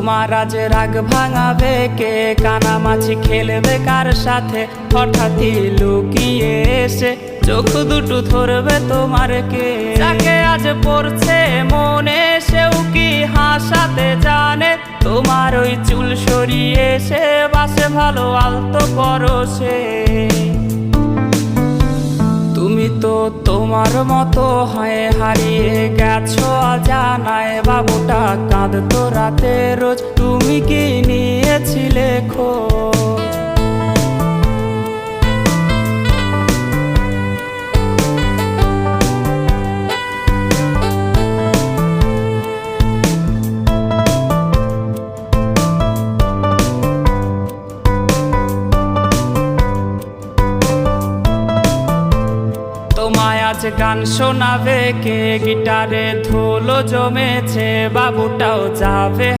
তোমার আজ রাগ ভাঙাবে কে, কানামাছি খেলবে কার সাথে, হঠাৎই লুকিয়ে এসে চোখ দুটো ধরবে তোমার কে। যাকে আজ পড়ছে মনে সেও কি হাসাতে জানে, তোমার ওই চুল সরিয়ে সে বাসে ভালো আলতো পরশে। তুমি তো তোমার মতো হয়ে হারিয়ে গেছো অজানায়, বাবুটা কাঁদতো রাতে রোজ, তুমি কি নিয়েছিলে খোঁজ? তোমায় আজ গান শোনাবে কে, গিটারে ধুলো জমেছে, বাবুটাও যাবে